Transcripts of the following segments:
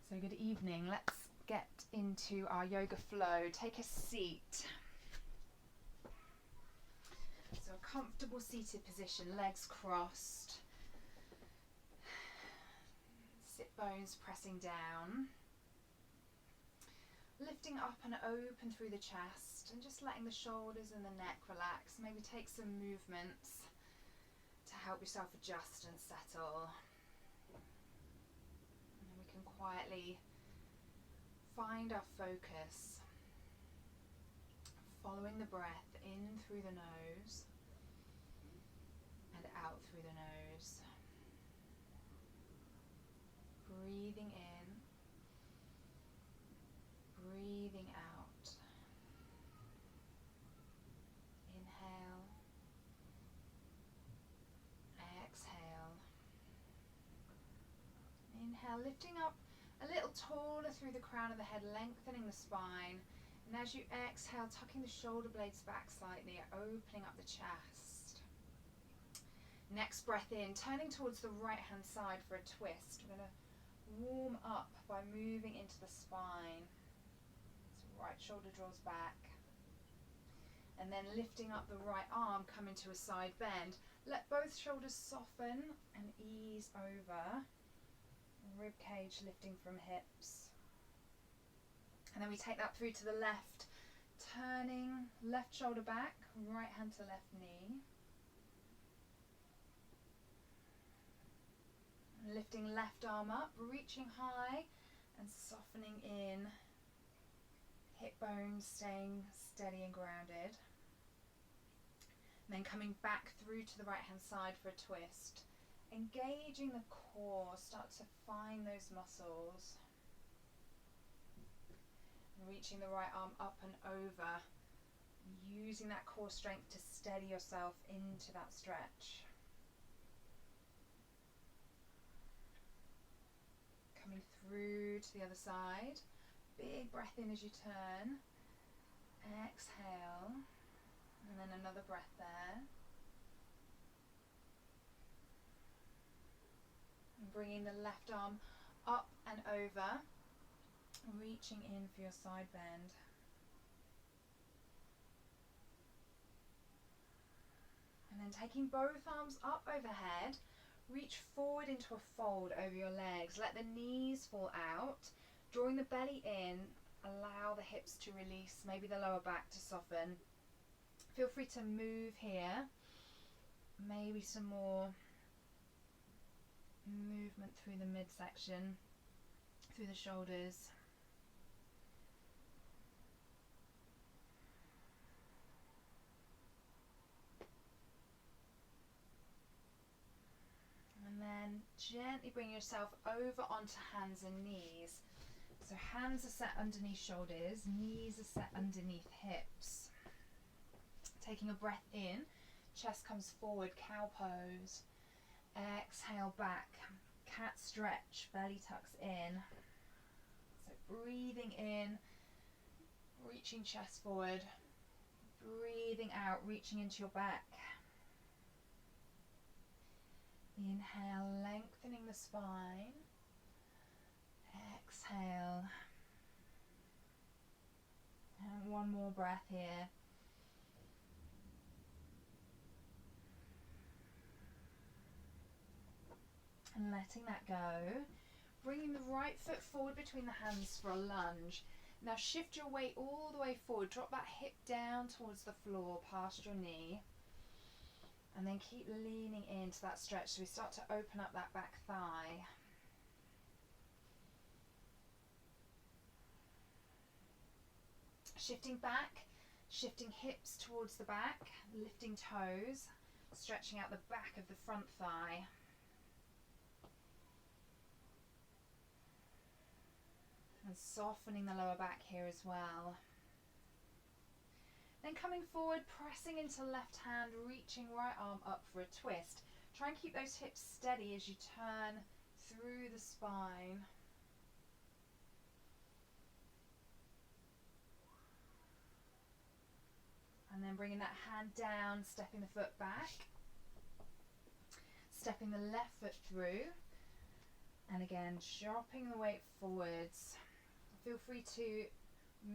So good evening. Let's get into our yoga flow. Take a seat. So a comfortable seated position, legs crossed. Sit bones pressing down. Lifting up and open through the chest and just letting the shoulders and the neck relax. Maybe take some movements to help yourself adjust and settle. And then we can quietly find our focus, following the breath in through the nose and out through the nose. Breathing in, breathing out. Inhale, exhale. Inhale, lifting up a little taller through the crown of the head, lengthening the spine. And as you exhale, tucking the shoulder blades back slightly, opening up the chest. Next breath in, turning towards the right hand side for a twist. We're going to warm up by moving into the spine. So right shoulder draws back. And then lifting up the right arm, come into a side bend. Let both shoulders soften and ease over. Rib cage lifting from hips. And then we take that through to the left, turning left shoulder back, right hand to left knee. Lifting left arm up, reaching high and softening in. Hip bones staying steady and grounded. And then coming back through to the right hand side for a twist. Engaging the core, start to find those muscles. Reaching the right arm up and over, using that core strength to steady yourself into that stretch. Coming through to the other side, big breath in as you turn, exhale, and then another breath there. And bringing the left arm up and over, reaching in for your side bend. And then taking both arms up overhead, reach forward into a fold over your legs. Let the knees fall out, drawing the belly in, allow the hips to release, maybe the lower back to soften. Feel free to move here, maybe some more movement through the midsection, through the shoulders. And then gently bring yourself over onto hands and knees. So hands are set underneath shoulders, knees are set underneath hips. Taking a breath in, chest comes forward, cow pose. Exhale back, cat stretch, belly tucks in. So breathing in, reaching chest forward. Breathing out, reaching into your back. Inhale, lengthening the spine. Exhale. And one more breath here. And letting that go. Bringing the right foot forward between the hands for a lunge. Now shift your weight all the way forward. Drop that hip down towards the floor, past your knee. And then keep leaning into that stretch so we start to open up that back thigh. Shifting back, shifting hips towards the back, lifting toes, stretching out the back of the front thigh. And softening the lower back here as well. Then coming forward, pressing into left hand, reaching right arm up for a twist. Try and keep those hips steady as you turn through the spine. And then bringing that hand down, stepping the foot back. Stepping the left foot through. And again, dropping the weight forwards. Feel free to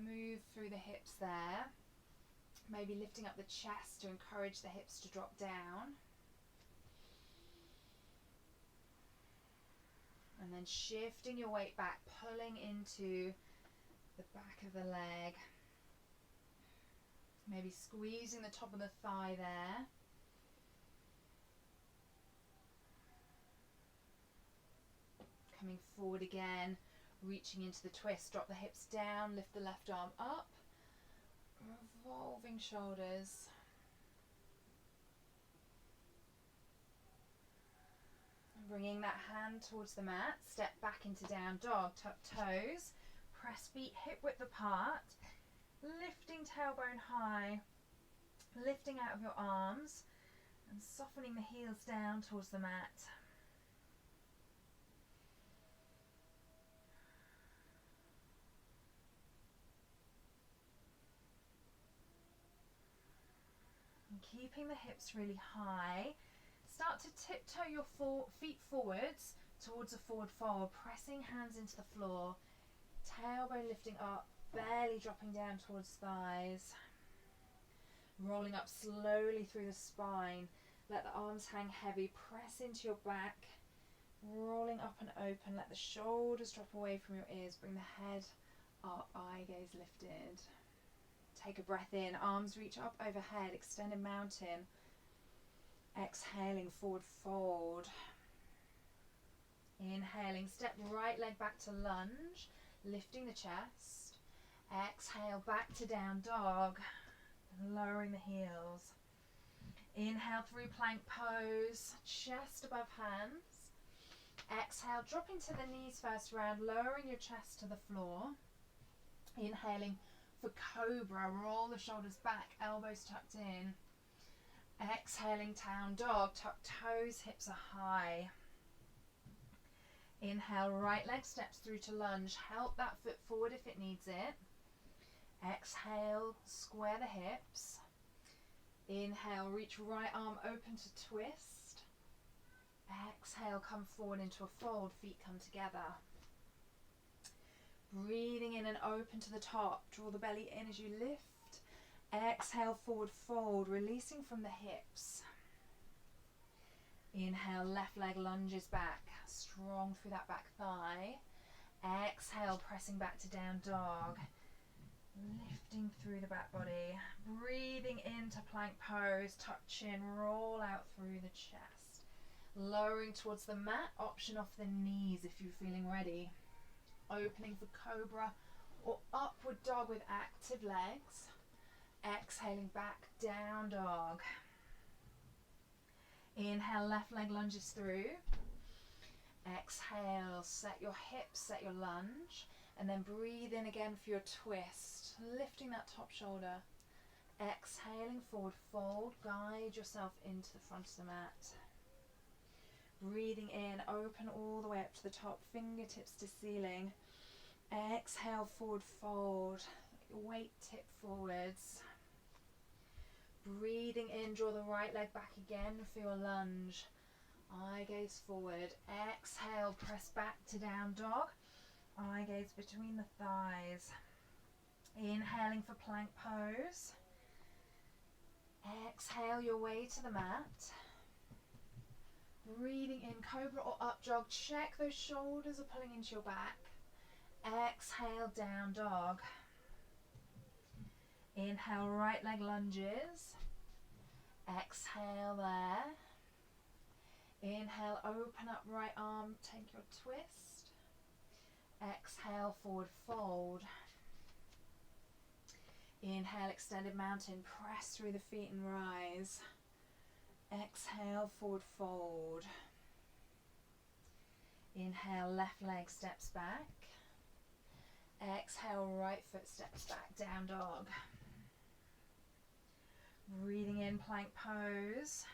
move through the hips there. Maybe lifting up the chest to encourage the hips to drop down. And then shifting your weight back, pulling into the back of the leg. Maybe squeezing the top of the thigh there. Coming forward again, reaching into the twist. Drop the hips down, lift the left arm up. Revolving shoulders. Bringing that hand towards the mat, step back into down dog, tuck toes, press feet hip width apart, lifting tailbone high, lifting out of your arms and softening the heels down towards the mat. And keeping the hips really high. Start to tiptoe your feet forwards towards a forward fold, pressing hands into the floor, tailbone lifting up, belly dropping down towards thighs, rolling up slowly through the spine. Let the arms hang heavy, press into your back, rolling up and open. Let the shoulders drop away from your ears, bring the head up, eye gaze lifted. Take a breath in, arms reach up overhead, extended mountain. Exhaling, forward fold. Inhaling, step right leg back to lunge, lifting the chest. Exhale, back to down dog, lowering the heels. Inhale through plank pose, chest above hands. Exhale, drop into the knees first round, lowering your chest to the floor. Inhaling for cobra, roll the shoulders back, elbows tucked in. Exhaling, down dog, tuck toes, hips are high. Inhale, right leg steps through to lunge. Help that foot forward if it needs it. Exhale, square the hips. Inhale, reach right arm open to twist. Exhale, come forward into a fold, feet come together. Breathing in and open to the top. Draw the belly in as you lift. Exhale, forward fold, releasing from the hips. Inhale, left leg lunges back, strong through that back thigh. Exhale, pressing back to down dog. Lifting through the back body. Breathing into plank pose, tuck chin, roll out through the chest. Lowering towards the mat, option off the knees if you're feeling ready. Opening for cobra or upward dog with active legs. Exhaling back, down dog. Inhale, left leg lunges through. Exhale, set your hips, set your lunge. And then breathe in again for your twist. Lifting that top shoulder. Exhaling, forward fold. Guide yourself into the front of the mat. Breathing in, open all the way up to the top. Fingertips to ceiling. Exhale, forward fold. Weight tip forwards. Breathing in, draw the right leg back again for your lunge. Eye gaze forward. Exhale, press back to down dog. Eye gaze between the thighs. Inhaling for plank pose. Exhale your way to the mat. Breathing in, cobra or up dog. Check those shoulders are pulling into your back. Exhale, down dog. Inhale, right leg lunges. Exhale there. Inhale, open up right arm, take your twist. Exhale, forward fold. Inhale, extended mountain, press through the feet and rise. Exhale, forward fold. Inhale, left leg steps back. Exhale, right foot steps back, down dog. Breathing in, plank pose.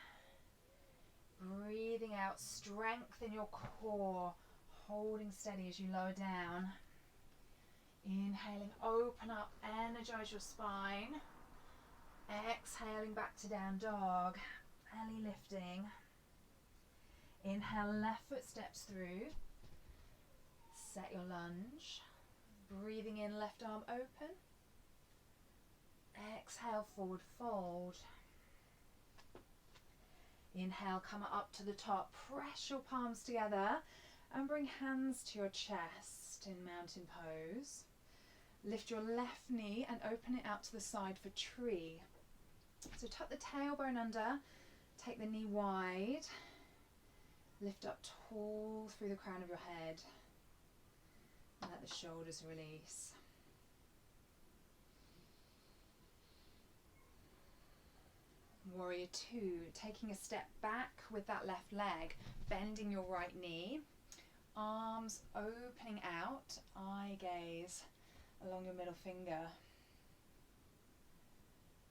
Breathing out, strengthen your core, holding steady as you lower down. Inhaling, open up, energize your spine. Exhaling back to down dog, belly lifting. Inhale, left foot steps through. Set your lunge. Breathing in, left arm open. Exhale, forward fold. Inhale, come up to the top. Press your palms together and bring hands to your chest in mountain pose. Lift your left knee and open it out to the side for tree. So tuck the tailbone under, take the knee wide, lift up tall through the crown of your head, and let the shoulders release. Warrior two, taking a step back with that left leg, bending your right knee, arms opening out, eye gaze along your middle finger.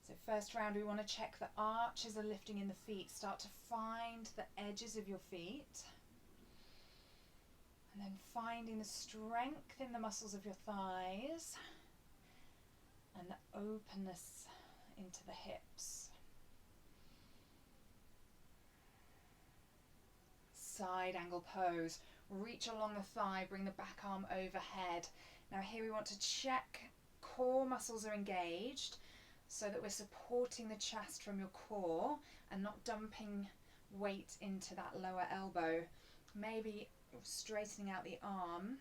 So first round we want to check the arches are lifting in the feet. Start to find the edges of your feet. And then finding the strength in the muscles of your thighs and the openness into the hips. Side angle pose. Reach along the thigh, bring the back arm overhead. Now here we want to check core muscles are engaged so that we're supporting the chest from your core and not dumping weight into that lower elbow. Maybe straightening out the arm,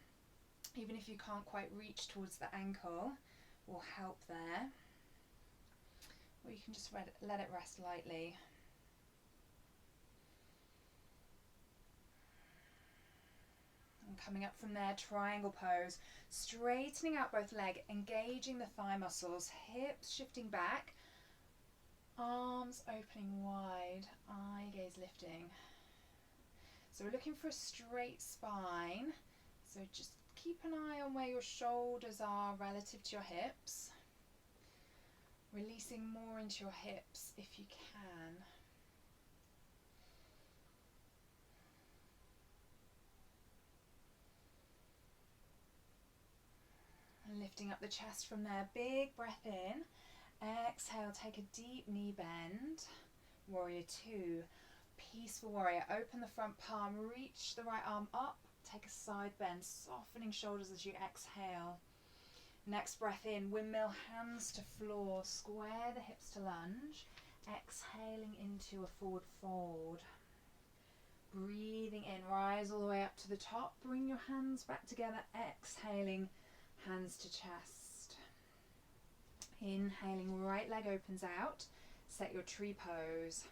even if you can't quite reach towards the ankle, will help there. Or you can just let it rest lightly. And coming up from there, triangle pose, straightening out both legs, engaging the thigh muscles, hips shifting back, arms opening wide, eye gaze lifting. So we're looking for a straight spine, so just keep an eye on where your shoulders are relative to your hips, releasing more into your hips if you can. And lifting up the chest from there, big breath in. Exhale, take a deep knee bend. Warrior two. Peaceful warrior. Open the front palm, reach the right arm up. Take a side bend, softening shoulders as you exhale. Next breath in, windmill, hands to floor. Square the hips to lunge. Exhaling into a forward fold. Breathing in, rise all the way up to the top. Bring your hands back together. Exhaling, hands to chest. Inhaling, right leg opens out. Set your tree pose.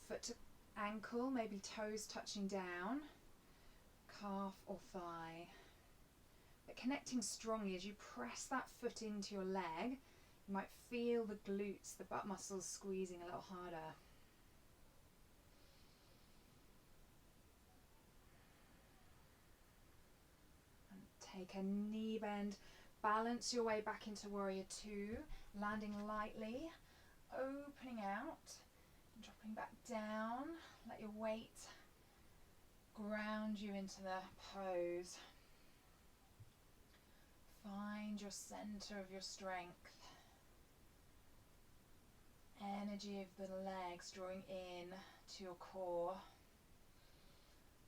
Foot to ankle, maybe toes touching down. Calf or thigh. But connecting strongly as you press that foot into your leg, you might feel the glutes, the butt muscles squeezing a little harder. Take a knee bend, balance your way back into warrior two, landing lightly, opening out, dropping back down. Let your weight ground you into the pose. Find your center of your strength. Energy of the legs drawing in to your core,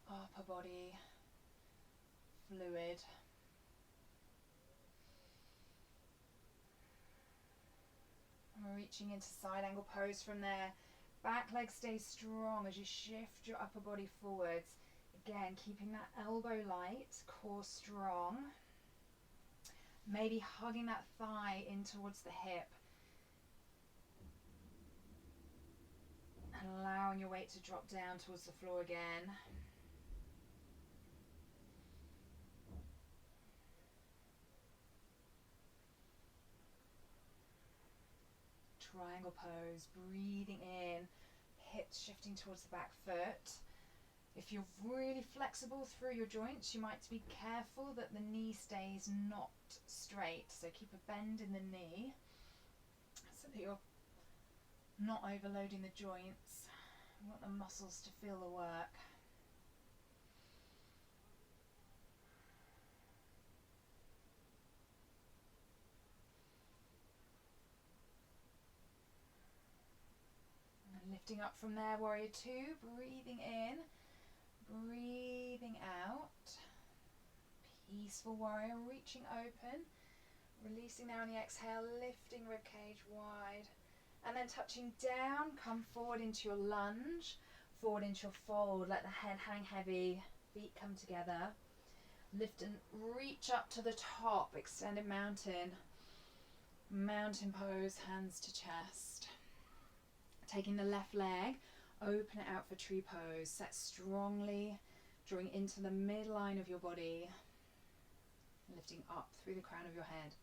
upper body, fluid. And reaching into side angle pose from there. Back leg stays strong as you shift your upper body forwards. Again, keeping that elbow light, core strong. Maybe hugging that thigh in towards the hip. And allowing your weight to drop down towards the floor again. Triangle pose, breathing in, hips shifting towards the back foot. If you're really flexible through your joints, you might be careful that the knee stays not straight. So keep a bend in the knee so that you're not overloading the joints. You want the muscles to feel the work. Lifting up from there, warrior two, breathing in, breathing out. Peaceful warrior, reaching open, releasing now on the exhale, lifting ribcage wide, and then touching down, come forward into your lunge, forward into your fold, let the head hang heavy, feet come together, lift and reach up to the top, extended mountain pose, hands to chest. Taking the left leg, open it out for tree pose, set strongly, drawing into the midline of your body, lifting up through the crown of your head.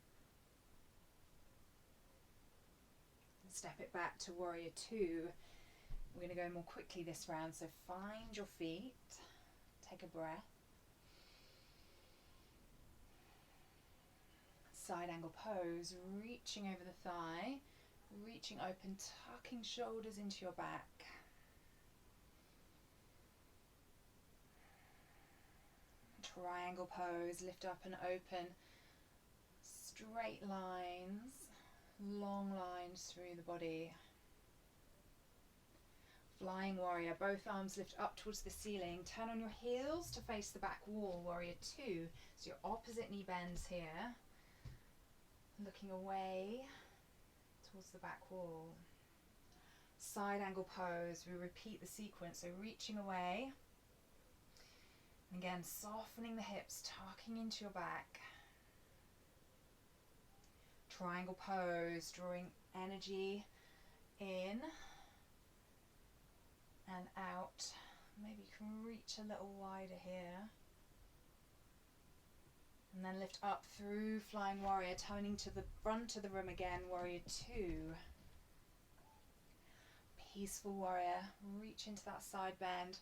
Step it back to warrior two. We're going to go more quickly this round, so find your feet, take a breath. Side angle pose, reaching over the thigh, reaching open, tucking shoulders into your back. Triangle pose, lift up and open, straight lines, long lines through the body. Flying warrior, both arms lift up towards the ceiling, turn on your heels to face the back wall, warrior two. So your opposite knee bends here, looking away towards the back wall. Side angle pose, we repeat the sequence, so reaching away. Again, softening the hips, tucking into your back. Triangle pose, drawing energy in and out. Maybe you can reach a little wider here. And then lift up through flying warrior, turning to the front of the room again, warrior two. Peaceful warrior, reach into that side bend.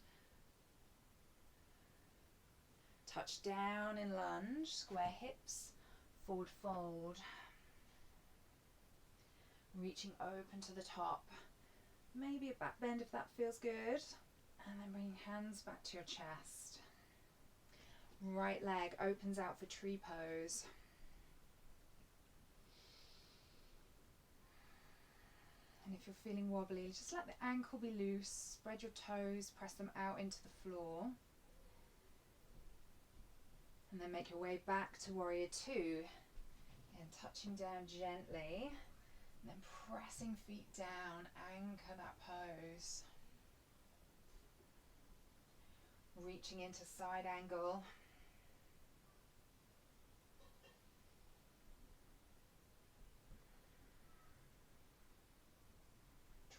Touch down in lunge, square hips, forward fold. Reaching open to the top. Maybe a back bend if that feels good. And then bring hands back to your chest. Right leg opens out for tree pose. And if you're feeling wobbly, just let the ankle be loose. Spread your toes, press them out into the floor. And then make your way back to warrior two. And touching down gently. And then pressing feet down, anchor that pose. Reaching into side angle.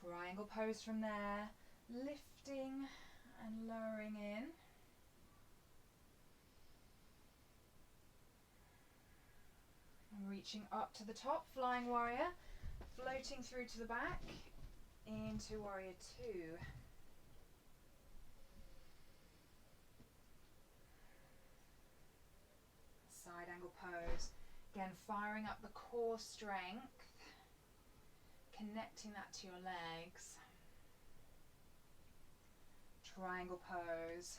Triangle pose from there, lifting and lowering in. And reaching up to the top, flying warrior, floating through to the back, into warrior two. Side angle pose, again firing up the core strength. Connecting that to your legs. Triangle pose.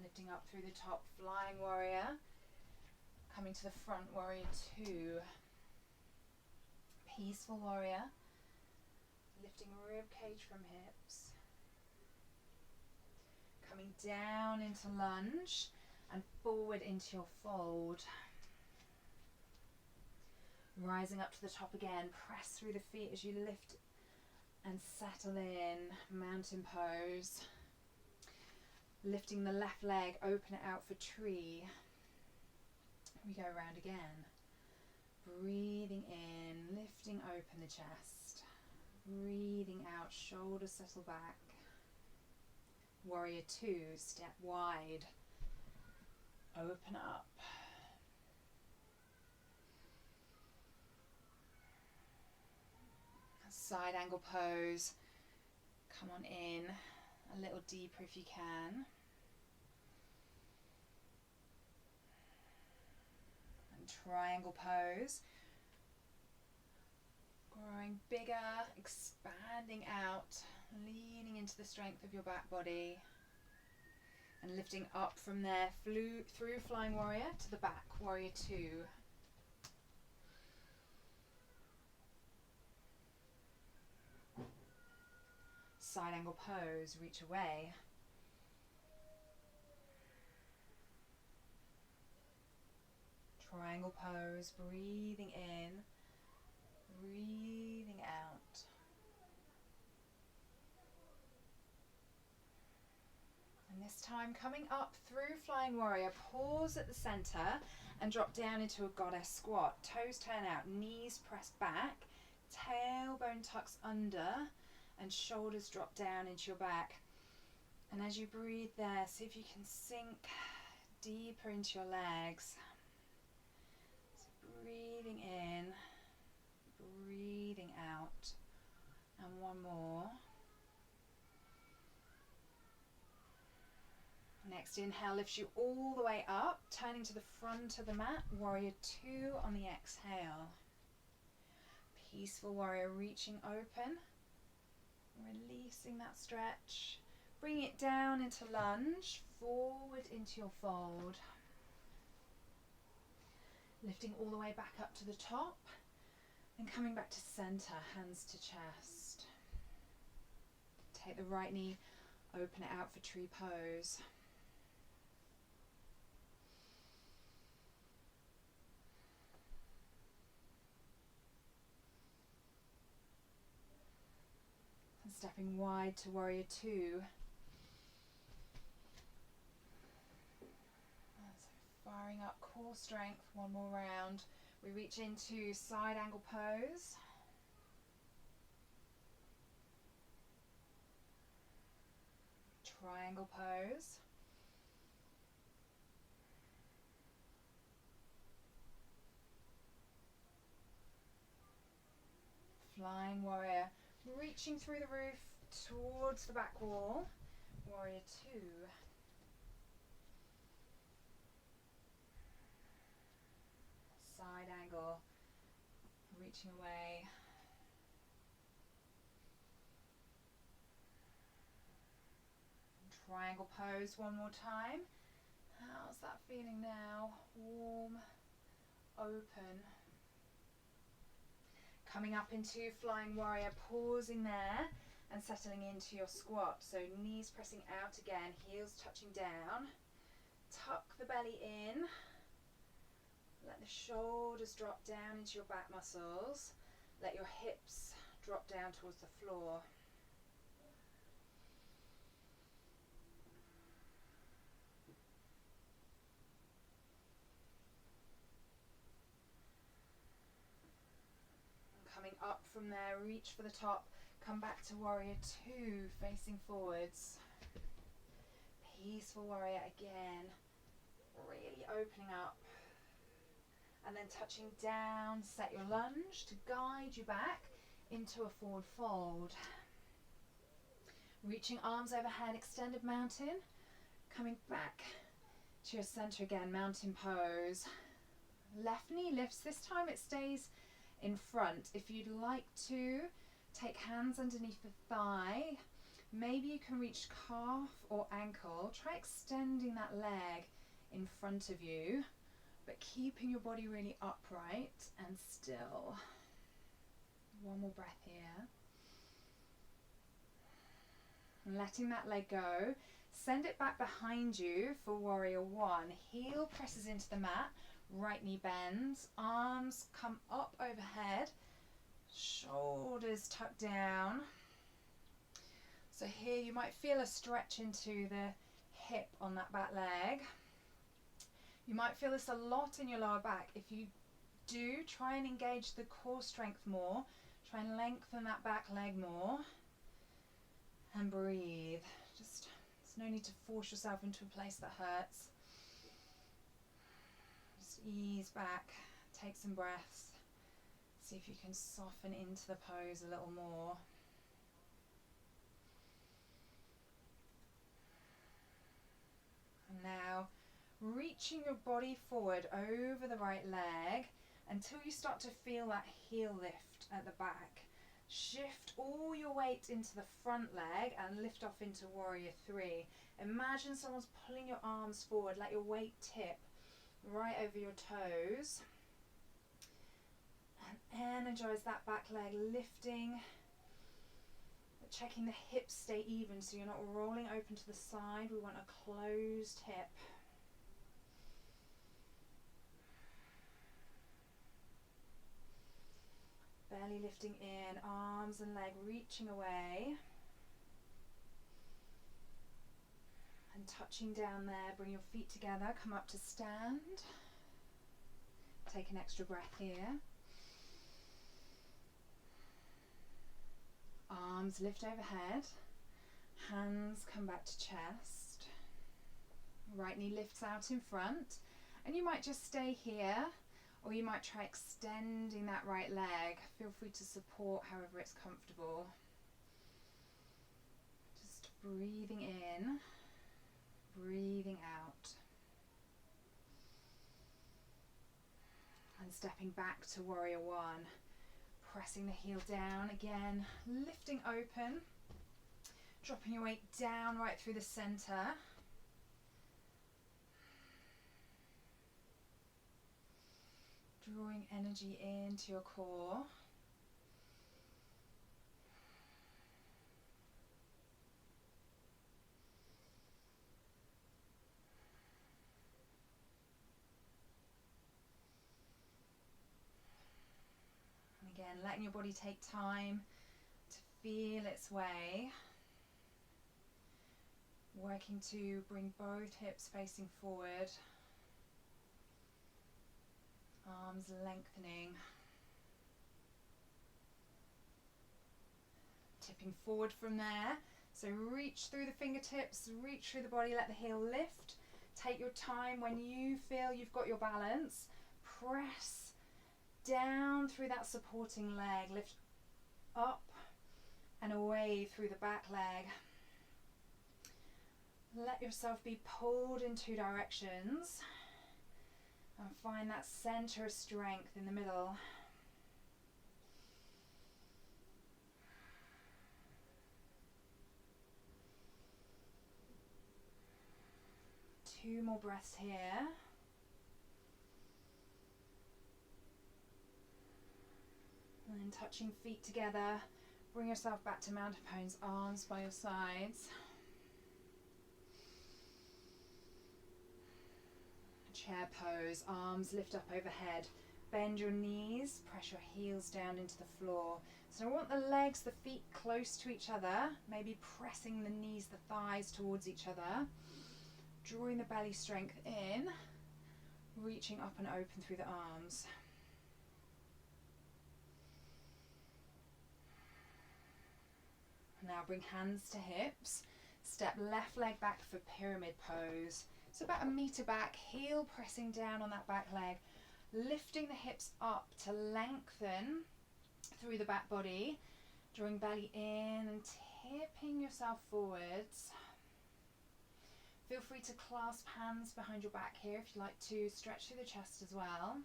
Lifting up through the top, flying warrior. Coming to the front, warrior two. Peaceful warrior. Lifting rib cage from hips. Coming down into lunge and forward into your fold. Rising up to the top again, press through the feet as you lift and settle in, mountain pose. Lifting the left leg, open it out for tree. We go around again. Breathing in, lifting open the chest. Breathing out, shoulders settle back. Warrior two, step wide, open up. Side angle pose, come on in, a little deeper if you can. And triangle pose, growing bigger, expanding out. Leaning into the strength of your back body and lifting up from there, through flying warrior to the back, warrior two. side angle pose, reach away. Triangle pose, breathing in, breathing out. And this time coming up through Flying Warrior, pause at the center and drop down into a goddess squat. Toes turn out, knees press back, tailbone tucks under and shoulders drop down into your back. And as you breathe there, see if you can sink deeper into your legs. So breathing in, breathing out. And one more. Next inhale lifts you all the way up, turning to the front of the mat. Warrior 2 on the exhale. Peaceful warrior, reaching open, releasing that stretch. Bring it down into lunge, forward into your fold. Lifting all the way back up to the top and coming back to center, hands to chest. Take the right knee, open it out for tree pose. And stepping wide to warrior 2. Firing up core strength, one more round. We reach into side angle pose. Triangle pose. Flying warrior, reaching through the roof towards the back wall. Warrior 2. Side angle, reaching away. Triangle pose one more time. How's that feeling now? Warm, open. Coming up into Flying Warrior, pausing there and settling into your squat. So knees pressing out again, heels touching down. Tuck the belly in. Let the shoulders drop down into your back muscles. Let your hips drop down towards the floor. And coming up from there, reach for the top. Come back to Warrior 2, facing forwards. Peaceful Warrior again. Really opening up. And then touching down, set your lunge to guide you back into a forward fold. Reaching arms overhead, extended mountain. Coming back to your center again, mountain pose. Left knee lifts, this time it stays in front. If you'd like to, take hands underneath the thigh. Maybe you can reach calf or ankle. Try extending that leg in front of you, but keeping your body really upright and still. One more breath here. And letting that leg go. Send it back behind you for Warrior 1. Heel presses into the mat. Right knee bends. Arms come up overhead. Shoulders tuck down. So here you might feel a stretch into the hip on that back leg. You might feel this a lot in your lower back. If you do, try and engage the core strength more. Try and lengthen that back leg more. And breathe. There's no need to force yourself into a place that hurts. Just ease back. Take some breaths. See if you can soften into the pose a little more. And now, reaching your body forward over the right leg until you start to feel that heel lift at the back. Shift all your weight into the front leg and lift off into Warrior 3. Imagine someone's pulling your arms forward. Let your weight tip right over your toes. And energize that back leg, lifting the Checking the hips stay even so you're not rolling open to the side. We want a closed hip. Belly lifting in, arms and leg reaching away. And touching down there, bring your feet together, come up to stand. Take an extra breath here. Arms lift overhead, hands come back to chest. Right knee lifts out in front, and you might just stay here, or you might try extending that right leg. Feel free to support however it's comfortable. Just breathing in, breathing out. And stepping back to warrior one. Pressing the heel down again, lifting open, dropping your weight down right through the center. Drawing energy into your core. Again, letting your body take time to feel its way. Working to bring both hips facing forward. Arms lengthening. Tipping forward from there. So reach through the fingertips, reach through the body, let the heel lift. Take your time when you feel you've got your balance. Press down through that supporting leg, lift up and away through the back leg. Let yourself be pulled in two directions and find that center of strength in the middle. Two more breaths here. And then touching feet together, bring yourself back to mountain pose, arms by your sides. Chair pose, arms lift up overhead. Bend your knees, press your heels down into the floor. So I want the legs, the feet close to each other, maybe pressing the knees, the thighs towards each other. Drawing the belly strength in, reaching up and open through the arms. Now bring hands to hips, step left leg back for pyramid pose. So about 1 meter back, heel pressing down on that back leg, lifting the hips up to lengthen through the back body, drawing belly in and tipping yourself forwards. Feel free to clasp hands behind your back here if you like to stretch through the chest as well.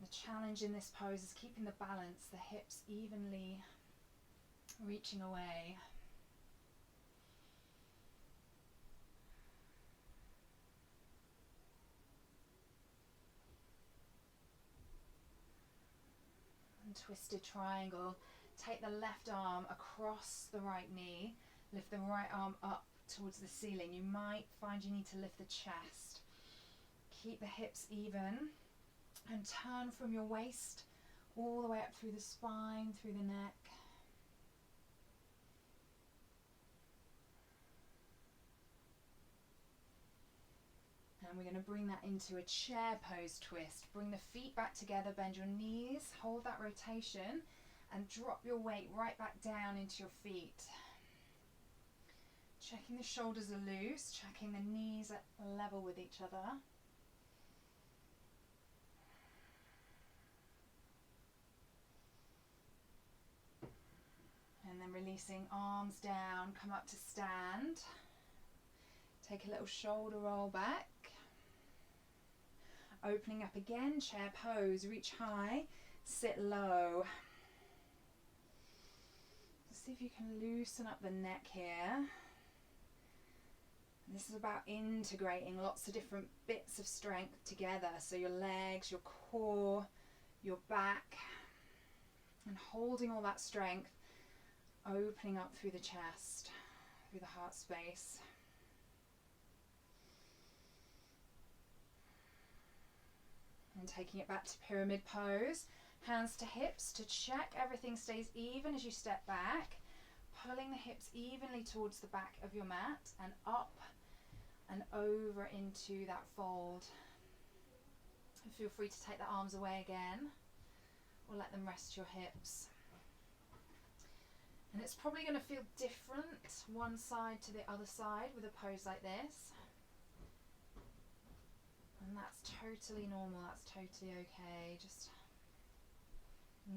The challenge in this pose is keeping the balance, the hips evenly reaching away. And twisted triangle. Take the left arm across the right knee. Lift the right arm up towards the ceiling. You might find you need to lift the chest. Keep the hips even and turn from your waist all the way up through the spine, through the neck. And we're going to bring that into a chair pose twist. Bring the feet back together, bend your knees, hold that rotation, and drop your weight right back down into your feet. Checking the shoulders are loose, checking the knees at level with each other. And then releasing arms down, come up to stand. Take a little shoulder roll back. Opening up again, chair pose, reach high, sit low. See if you can loosen up the neck here. And this is about integrating lots of different bits of strength together. So your legs, your core, your back, and holding all that strength Opening up through the chest, through the heart space. And taking it back to pyramid pose. Hands to hips to check everything stays even as you step back. Pulling the hips evenly towards the back of your mat and up and over into that fold. And feel free to take the arms away again or let them rest your hips. And it's probably going to feel different one side to the other side with a pose like this. And that's totally normal, that's totally okay. Just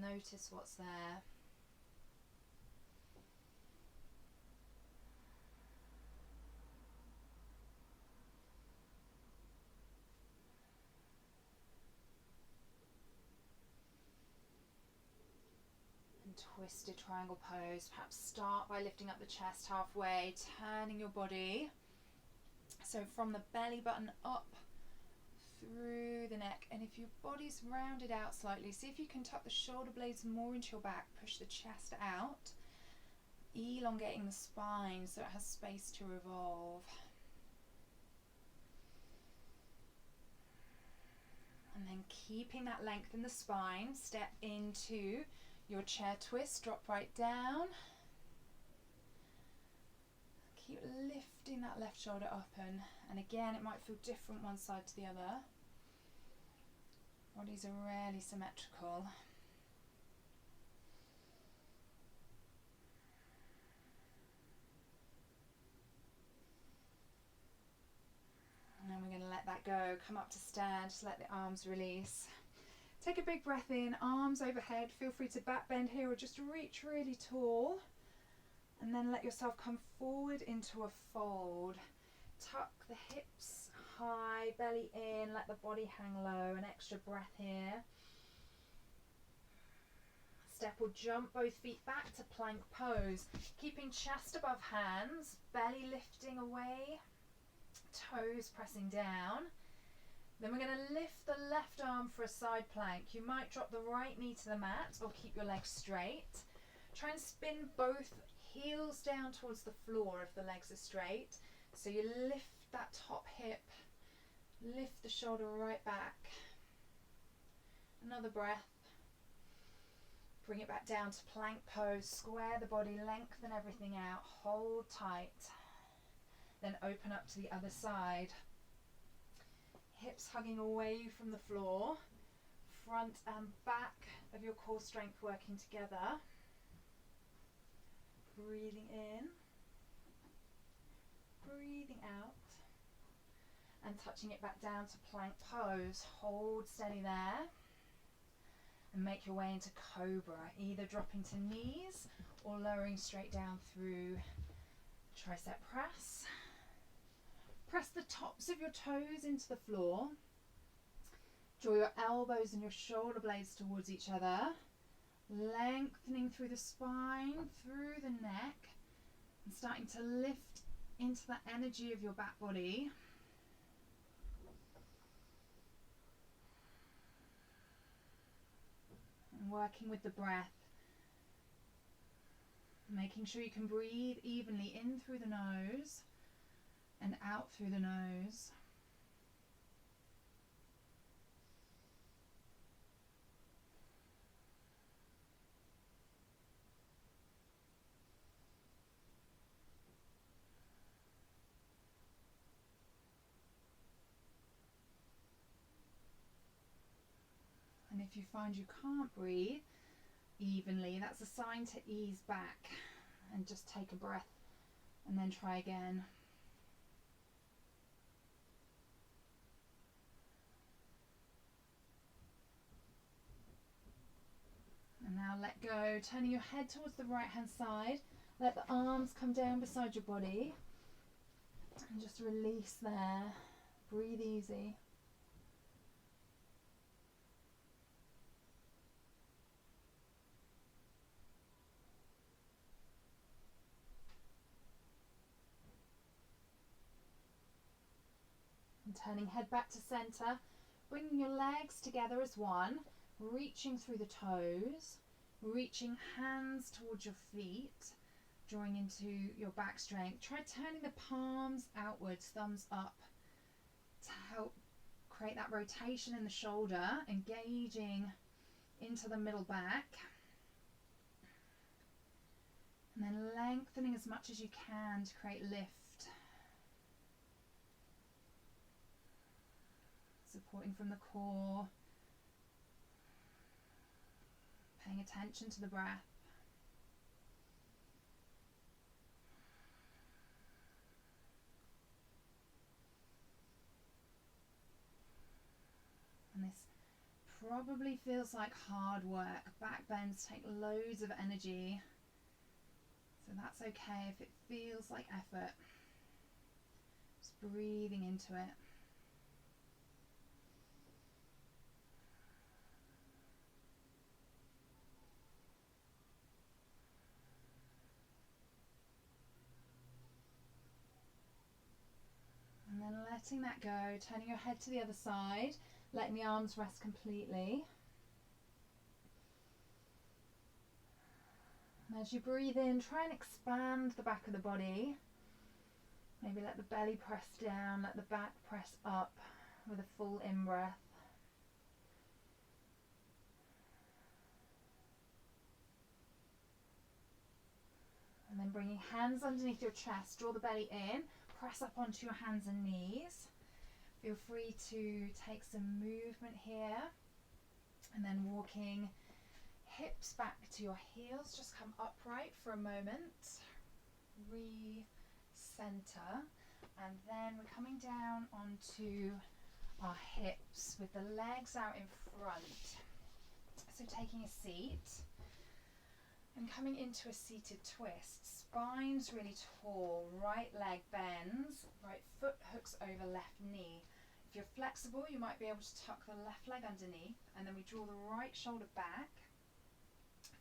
notice what's there. Twisted triangle pose. Perhaps start by lifting up the chest halfway, turning your body. So from the belly button up through the neck, and if your body's rounded out slightly, see if you can tuck the shoulder blades more into your back, push the chest out, elongating the spine so it has space to revolve. And then keeping that length in the spine, step into your chair twist, drop right down. Keep lifting that left shoulder up, and again it might feel different one side to the other. Bodies are rarely symmetrical. And then we're going to let that go. Come up to stand, just let the arms release. Take a big breath in, arms overhead. Feel free to back bend here or just reach really tall. And then let yourself come forward into a fold. Tuck the hips high, belly in, let the body hang low. An extra breath here. Step or jump both feet back to plank pose. Keeping chest above hands, belly lifting away, toes pressing down. Then we're going to lift the left arm for a side plank. You might drop the right knee to the mat or keep your legs straight. Try and spin both heels down towards the floor if the legs are straight. So you lift that top hip, lift the shoulder right back. Another breath. Bring it back down to plank pose. Square the body, lengthen everything out, hold tight. Then open up to the other side. Hips hugging away from the floor, front and back of your core strength working together. Breathing in, breathing out, and touching it back down to plank pose. Hold steady there, and make your way into cobra, either dropping to knees or lowering straight down through tricep press. Press the tops of your toes into the floor. Draw your elbows and your shoulder blades towards each other. Lengthening through the spine, through the neck. And starting to lift into the energy of your back body. And working with the breath. Making sure you can breathe evenly in through the nose and out through the nose. And if you find you can't breathe evenly, that's a sign to ease back and just take a breath and then try again. And now let go, turning your head towards the right hand side. Let the arms come down beside your body and just release there. Breathe easy. And turning head back to center, bringing your legs together as one, reaching through the toes. reaching hands towards your feet, drawing into your back strength. Try turning the palms outwards, thumbs up, to help create that rotation in the shoulder, engaging into the middle back. And then lengthening as much as you can to create lift. Supporting from the core. Paying attention to the breath. And this probably feels like hard work. Back bends take loads of energy. So that's okay if it feels like effort. Just breathing into it. And then letting that go, turning your head to the other side, letting the arms rest completely. And as you breathe in, try and expand the back of the body. Maybe let the belly press down, let the back press up with a full in-breath. And then bringing hands underneath your chest, draw the belly in, press up onto your hands and knees. Feel free to take some movement here. And then walking hips back to your heels, just come upright for a moment. Re-center. And then we're coming down onto our hips with the legs out in front. So taking a seat and coming into a seated twist. Spine's really tall, right leg bends, right foot hooks over left knee. If you're flexible, you might be able to tuck the left leg underneath, and then we draw the right shoulder back,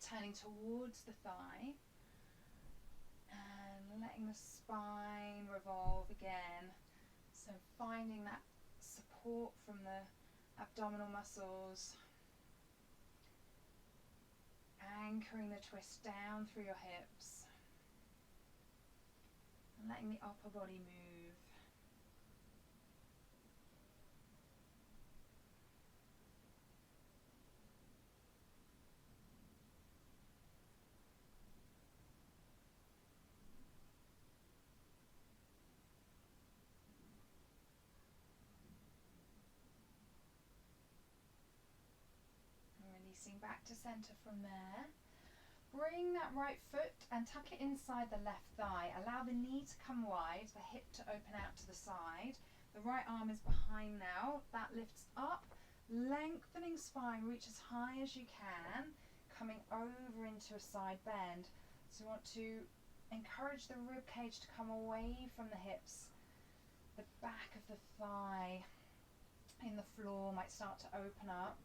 turning towards the thigh, and letting the spine revolve again. So finding that support from the abdominal muscles, anchoring the twist down through your hips, and letting the upper body move. Releasing back to center from there. Bring that right foot and tuck it inside the left thigh. Allow the knee to come wide, the hip to open out to the side. The right arm is behind now. That lifts up, lengthening spine, reach as high as you can, coming over into a side bend. So you want to encourage the rib cage to come away from the hips. The back of the thigh in the floor might start to open up.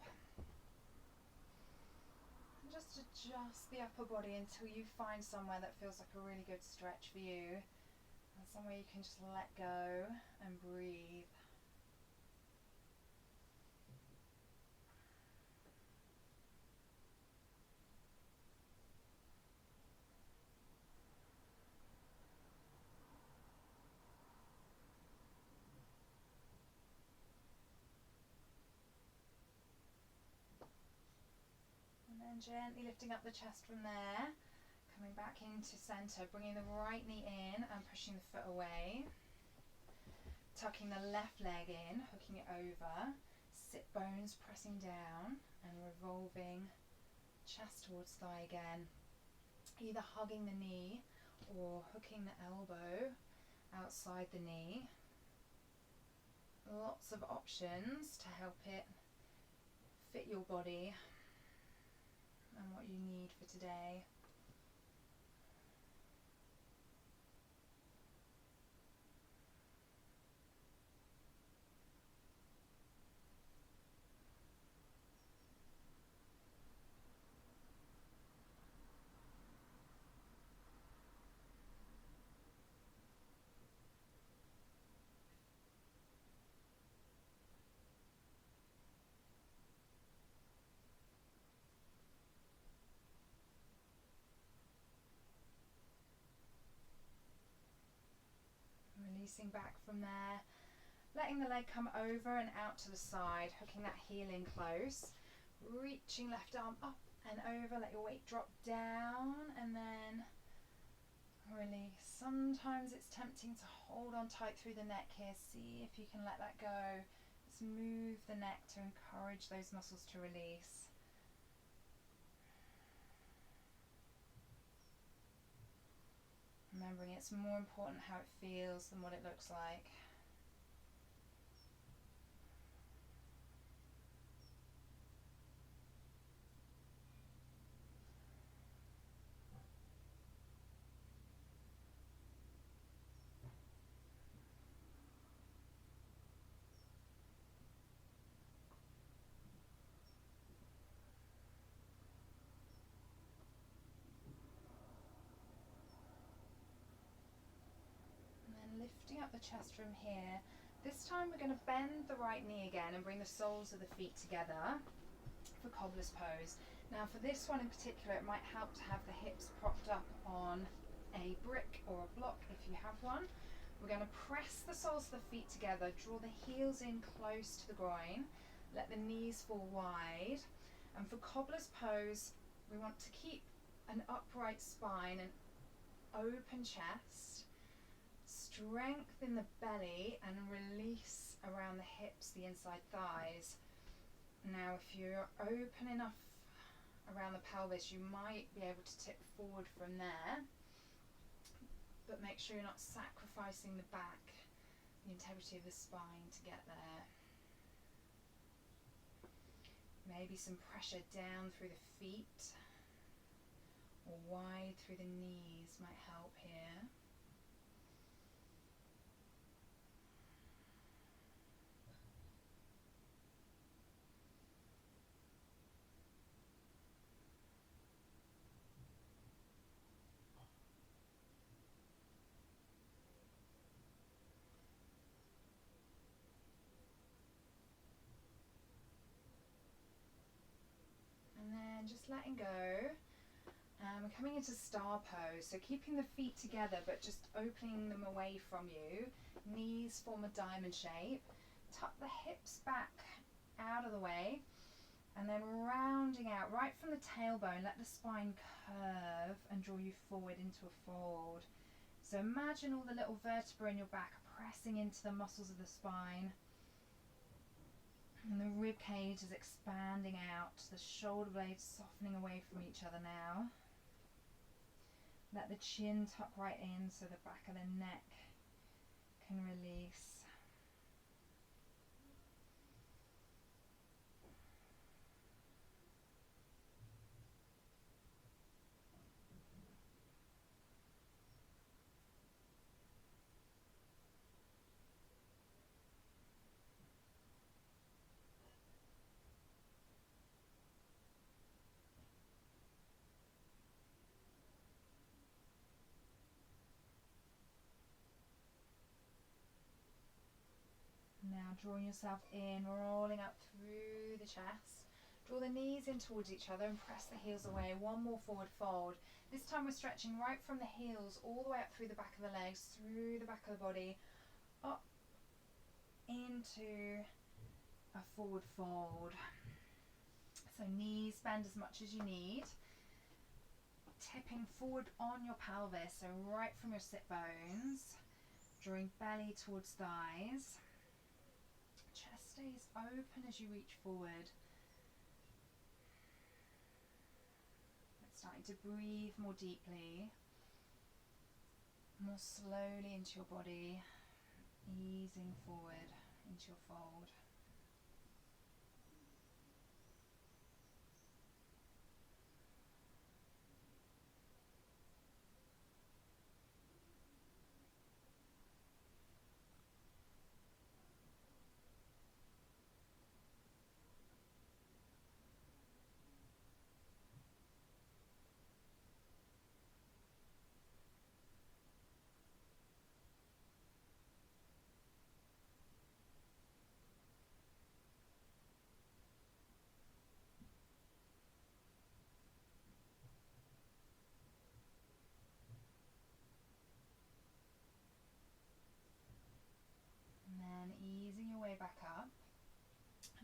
Just adjust the upper body until you find somewhere that feels like a really good stretch for you, and somewhere you can just let go and breathe. And gently lifting up the chest from there, coming back into center, bringing the right knee in and pushing the foot away, tucking the left leg in, hooking it over, sit bones pressing down and revolving chest towards thigh again, either hugging the knee or hooking the elbow outside the knee. Lots of options to help it fit your body and what you need for today. releasing back from there. Letting the leg come over and out to the side, hooking that heel in close. Reaching left arm up and over, let your weight drop down and then release. Sometimes it's tempting to hold on tight through the neck here. See if you can let that go. Just move the neck to encourage those muscles to release. Remembering it's more important how it feels than what it looks like. Lifting up the chest from here. This time we're going to bend the right knee again and bring the soles of the feet together for cobbler's pose. Now for this one in particular, it might help to have the hips propped up on a brick or a block if you have one. We're going to press the soles of the feet together, draw the heels in close to the groin, let the knees fall wide. And for cobbler's pose, we want to keep an upright spine and open chest. Strengthen the belly and release around the hips, the inside thighs. Now if you're open enough around the pelvis, you might be able to tip forward from there, but make sure you're not sacrificing the back, the integrity of the spine to get there. Maybe some pressure down through the feet or wide through the knees might help here. Just letting go. We're coming into star pose, so keeping the feet together but just opening them away from you. Knees form a diamond shape. Tuck the hips back out of the way and then rounding out right from the tailbone. Let the spine curve and draw you forward into a fold. So imagine all the little vertebrae in your back pressing into the muscles of the spine. And the rib cage is expanding out, the shoulder blades softening away from each other now. Let the chin tuck right in so the back of the neck can release. Now drawing yourself in, rolling up through the chest. Draw the knees in towards each other and press the heels away. One more forward fold. This time we're stretching right from the heels all the way up through the back of the legs, through the back of the body, up into a forward fold. So knees bend as much as you need. Tipping forward on your pelvis, so right from your sit bones. Drawing belly towards thighs. Chest stays open as you reach forward. Starting to breathe more deeply, more slowly into your body, easing forward into your fold.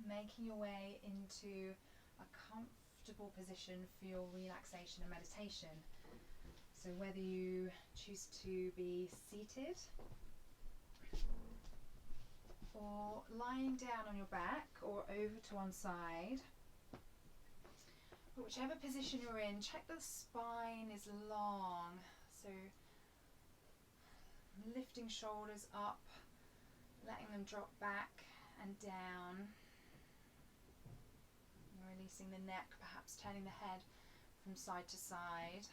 making your way into a comfortable position for your relaxation and meditation. So whether you choose to be seated or lying down on your back or over to one side, but whichever position you're in, check the spine is long. So lifting shoulders up, letting them drop back and down. Releasing the neck, perhaps turning the head from side to side.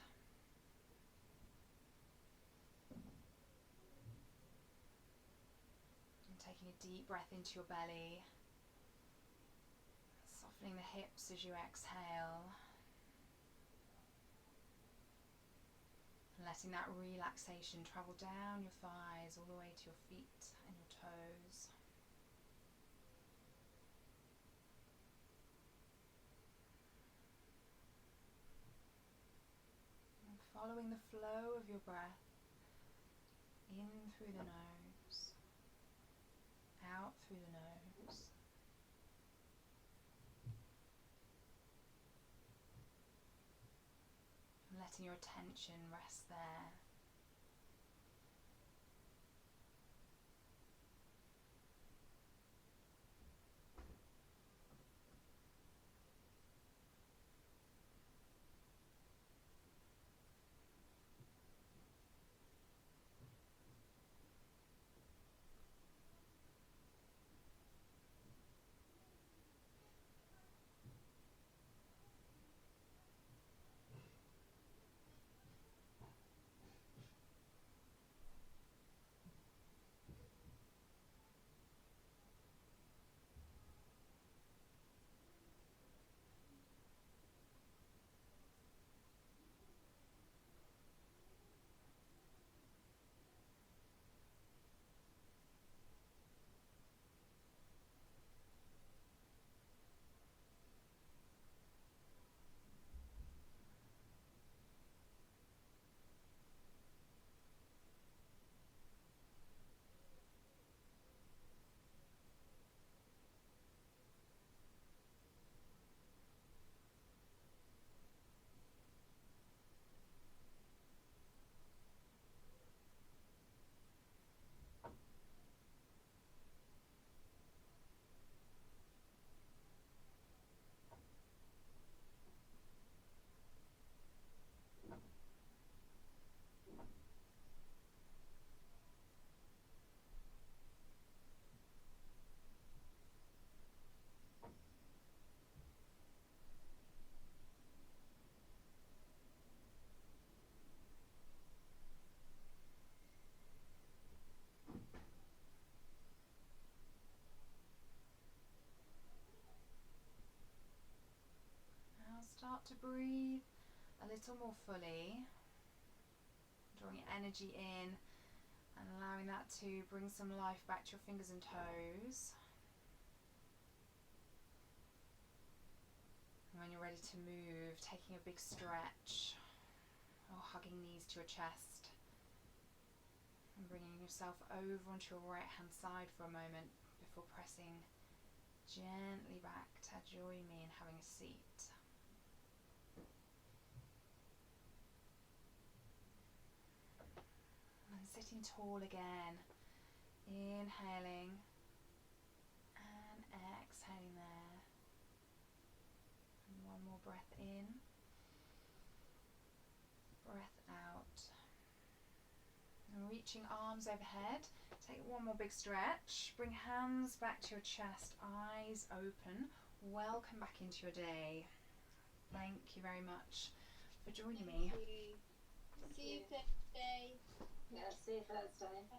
And taking a deep breath into your belly. Softening the hips as you exhale. And letting that relaxation travel down your thighs all the way to your feet and your toes. Following the flow of your breath in through the nose, out through the nose. And letting your attention rest there. Now start to breathe a little more fully, drawing energy in and allowing that to bring some life back to your fingers and toes. And when you're ready to move, taking a big stretch or hugging knees to your chest and bringing yourself over onto your right hand side for a moment before pressing gently back to join me in having a seat. And sitting tall again, inhaling and exhaling there. And one more breath in, breath out. And reaching arms overhead, take one more big stretch, bring hands back to your chest, eyes open. Welcome back into your day. Thank you very much for joining me. See you Thursday. Yeah, see you Thursday.